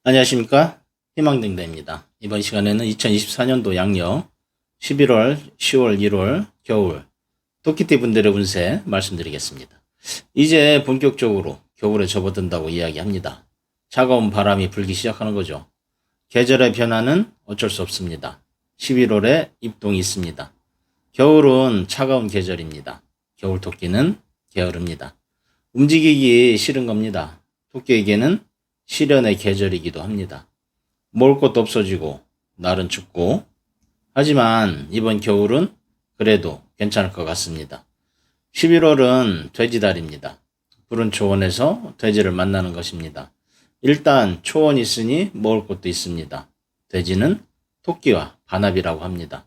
안녕하십니까? 희망등대입니다. 이번 시간에는 2024년도 양력 11월, 10월, 1월 겨울 토끼띠 분들의 운세 말씀드리겠습니다. 이제 본격적으로 겨울에 접어든다고 이야기합니다. 차가운 바람이 불기 시작하는 거죠. 계절의 변화는 어쩔 수 없습니다. 11월에 입동이 있습니다. 겨울은 차가운 계절입니다. 겨울 토끼는 게으릅니다. 움직이기 싫은 겁니다. 토끼에게는 시련의 계절이기도 합니다. 먹을 것도 없어지고 날은 춥고 하지만 이번 겨울은 그래도 괜찮을 것 같습니다. 11월은 돼지달입니다. 푸른 초원에서 돼지를 만나는 것입니다. 일단 초원이 있으니 먹을 것도 있습니다. 돼지는 토끼와 반합이라고 합니다.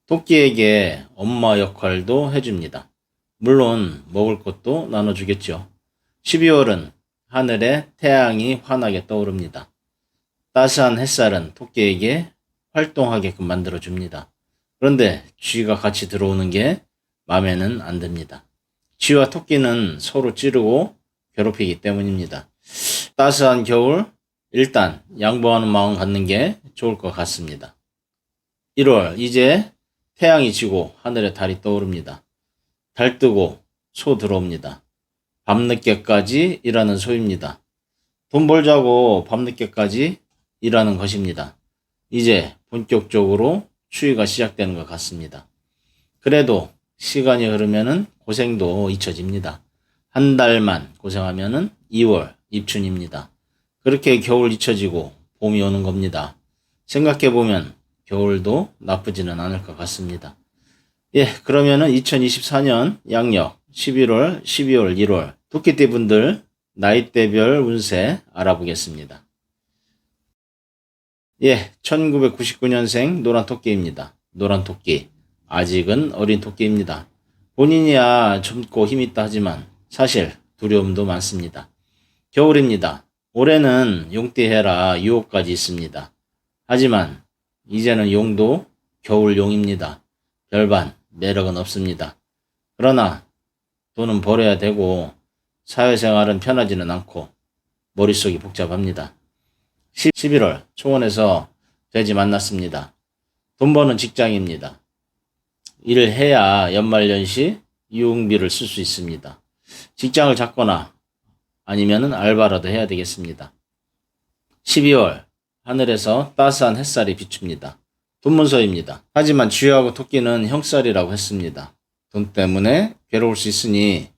토끼에게 엄마 역할도 해줍니다. 물론 먹을 것도 나눠주겠죠. 12월은 하늘에 태양이 환하게 떠오릅니다. 따스한 햇살은 토끼에게 활동하게끔 만들어줍니다. 그런데 쥐가 같이 들어오는 게 마음에는 안 듭니다. 쥐와 토끼는 서로 찌르고 괴롭히기 때문입니다. 따스한 겨울, 일단 양보하는 마음 갖는 게 좋을 것 같습니다. 1월, 이제 태양이 지고 하늘에 달이 떠오릅니다. 달 뜨고 소 들어옵니다. 밤늦게까지 일하는 소입니다. 돈 벌자고 밤늦게까지 일하는 것입니다. 이제 본격적으로 추위가 시작되는 것 같습니다. 그래도 시간이 흐르면은 고생도 잊혀집니다. 한 달만 고생하면은 2월 입춘입니다. 그렇게 겨울 잊혀지고 봄이 오는 겁니다. 생각해보면 겨울도 나쁘지는 않을 것 같습니다. 그러면은 2024년 양력 11월, 12월, 1월 토끼띠 분들 나이대별 운세 알아보겠습니다. 1999년생 노란 토끼입니다. 노란 토끼. 아직은 어린 토끼입니다. 본인이야 젊고 힘있다 하지만 사실 두려움도 많습니다. 겨울입니다. 올해는 용띠해라 유혹까지 있습니다. 하지만 이제는 용도 겨울용입니다. 별반 매력은 없습니다. 그러나 돈은 벌어야 되고 사회생활은 편하지는 않고 머릿속이 복잡합니다. 11월 초원에서 돼지 만났습니다. 돈 버는 직장입니다. 일을 해야 연말연시 유흥비를 쓸 수 있습니다. 직장을 잡거나 아니면은 알바라도 해야 되겠습니다. 12월 하늘에서 따스한 햇살이 비춥니다. 돈 문서입니다. 하지만 쥐하고 토끼는 형살이라고 했습니다. 돈 때문에 괴로울 수 있으니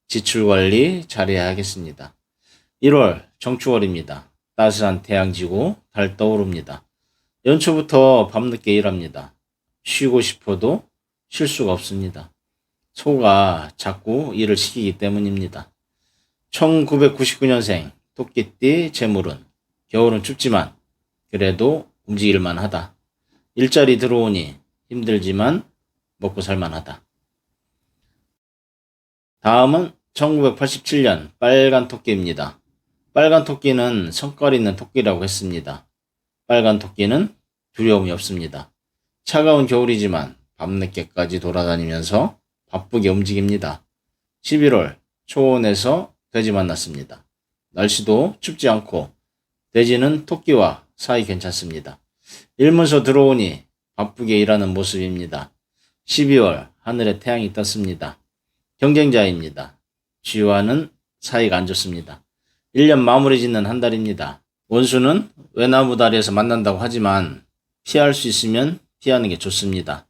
지출 관리 잘해야 하겠습니다. 1월 정축월입니다. 따스한 태양 지고 달 떠오릅니다. 연초부터 밤늦게 일합니다. 쉬고 싶어도 쉴 수가 없습니다. 소가 자꾸 일을 시키기 때문입니다. 1999년생 토끼띠 재물은 겨울은 춥지만 그래도 움직일만 하다. 일자리 들어오니 힘들지만 먹고 살만하다. 다음은 1987년 빨간 토끼입니다. 빨간 토끼는 성깔 있는 토끼라고 했습니다. 빨간 토끼는 두려움이 없습니다. 차가운 겨울이지만 밤늦게까지 돌아다니면서 바쁘게 움직입니다. 11월 초원에서 돼지 만났습니다. 날씨도 춥지 않고 돼지는 토끼와 사이 괜찮습니다. 일문서 들어오니 바쁘게 일하는 모습입니다. 12월 하늘에 태양이 떴습니다. 경쟁자입니다. 쥐와는 사이가 안 좋습니다. 1년 마무리 짓는 한 달입니다. 원수는 외나무다리에서 만난다고 하지만 피할 수 있으면 피하는 게 좋습니다.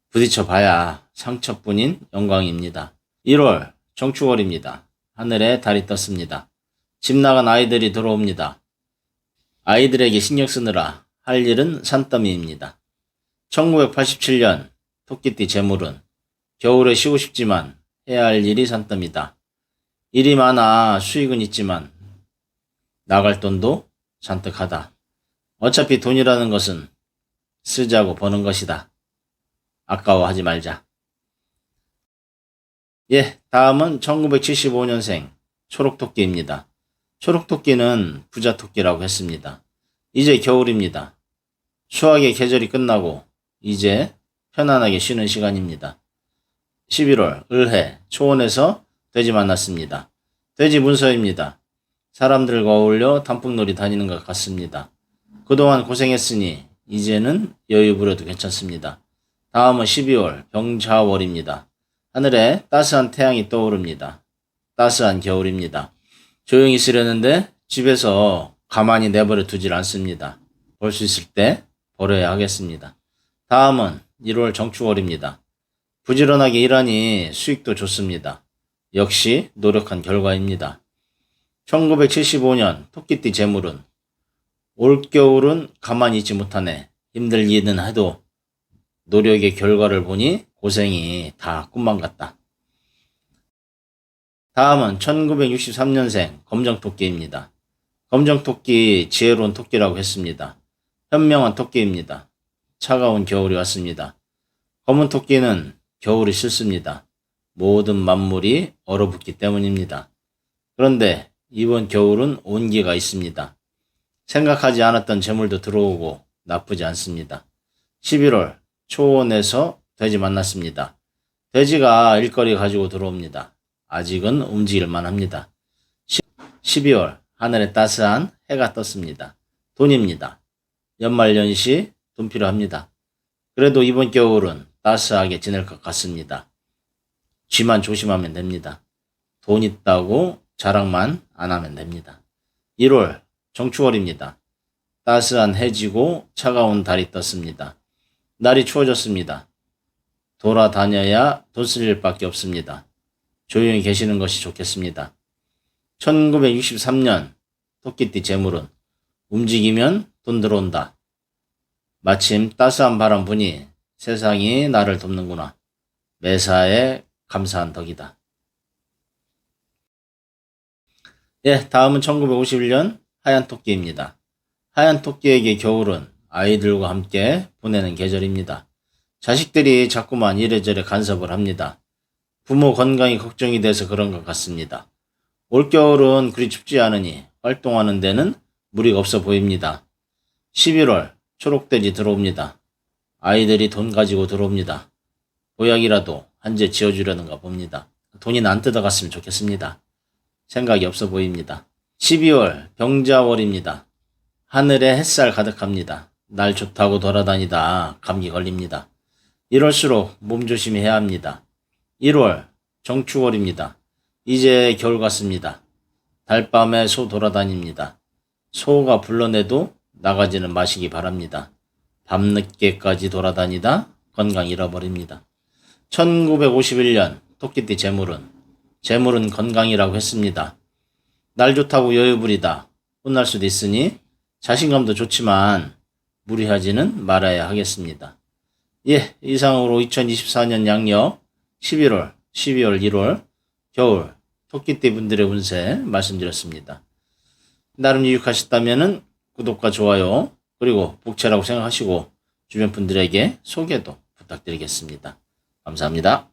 부딪혀 봐야 상처뿐인 영광입니다. 1월 정축월입니다. 하늘에 달이 떴습니다. 집 나간 아이들이 들어옵니다. 아이들에게 신경 쓰느라 할 일은 산더미입니다. 1987년 토끼띠 재물은 겨울에 쉬고 싶지만 해야 할 일이 산더미다. 일이 많아 수익은 있지만 나갈 돈도 잔뜩 하다. 어차피 돈이라는 것은 쓰자고 버는 것이다. 아까워하지 말자. 다음은 1975년생 초록토끼입니다. 초록토끼는 부자토끼라고 했습니다. 이제 겨울입니다. 수확의 계절이 끝나고 이제 편안하게 쉬는 시간입니다. 11월 을해 초원에서 돼지 만났습니다. 돼지 문서입니다. 사람들과 어울려 단풍놀이 다니는 것 같습니다. 그동안 고생했으니 이제는 여유 부려도 괜찮습니다. 다음은 12월 병자월입니다. 하늘에 따스한 태양이 떠오릅니다. 따스한 겨울입니다. 조용히 있으려는데 집에서 가만히 내버려 두질 않습니다. 볼 수 있을 때 버려야 하겠습니다. 다음은 1월 정축월입니다. 부지런하게 일하니 수익도 좋습니다. 역시 노력한 결과입니다. 1975년 토끼띠 재물은 올겨울은 가만히 있지 못하네. 힘들기는 해도 노력의 결과를 보니 고생이 다 꿈만 같다. 다음은 1963년생 검정토끼입니다. 검정토끼 지혜로운 토끼라고 했습니다. 현명한 토끼입니다. 차가운 겨울이 왔습니다. 검은 토끼는 겨울이 싫습니다. 모든 만물이 얼어붙기 때문입니다. 그런데 이번 겨울은 온기가 있습니다. 생각하지 않았던 재물도 들어오고 나쁘지 않습니다. 11월 초원에서 돼지 만났습니다. 돼지가 일거리 가지고 들어옵니다. 아직은 움직일만 합니다. 12월 하늘에 따스한 해가 떴습니다. 돈입니다. 연말연시 돈 필요합니다. 그래도 이번 겨울은 따스하게 지낼 것 같습니다. 쥐만 조심하면 됩니다. 돈 있다고 자랑만 안 하면 됩니다. 1월 정축월입니다. 따스한 해지고 차가운 달이 떴습니다. 날이 추워졌습니다. 돌아다녀야 돈 쓸 일밖에 없습니다. 조용히 계시는 것이 좋겠습니다. 1963년 토끼띠 재물은 움직이면 돈 들어온다. 마침 따스한 바람 부니 세상이 나를 돕는구나. 매사에 감사한 덕이다. 예, 다음은 1951년 하얀 토끼입니다. 하얀 토끼에게 겨울은 아이들과 함께 보내는 계절입니다. 자식들이 자꾸만 이래저래 간섭을 합니다. 부모 건강이 걱정이 돼서 그런 것 같습니다. 올겨울은 그리 춥지 않으니 활동하는 데는 무리가 없어 보입니다. 11월 초록돼지 들어옵니다. 아이들이 돈 가지고 들어옵니다. 보약이라도 한 재 지어주려는가 봅니다. 돈이 안 뜯어갔으면 좋겠습니다. 생각이 없어 보입니다. 12월 병자월입니다. 하늘에 햇살 가득합니다. 날 좋다고 돌아다니다 감기 걸립니다. 이럴수록 몸 조심해야 합니다. 1월 정축월입니다. 이제 겨울 같습니다. 달밤에 소 돌아다닙니다. 소가 불러내도 나가지는 마시기 바랍니다. 밤늦게까지 돌아다니다 건강 잃어버립니다. 1951년 토끼띠 재물은 건강이라고 했습니다. 날 좋다고 여유 부리다 혼날 수도 있으니 자신감도 좋지만 무리하지는 말아야 하겠습니다. 예, 이상으로 2024년 양력 11월, 12월, 1월 겨울 토끼띠 분들의 운세 말씀드렸습니다. 나름 유익하셨다면 구독과 좋아요 그리고 복채라고 생각하시고 주변 분들에게 소개도 부탁드리겠습니다. 감사합니다.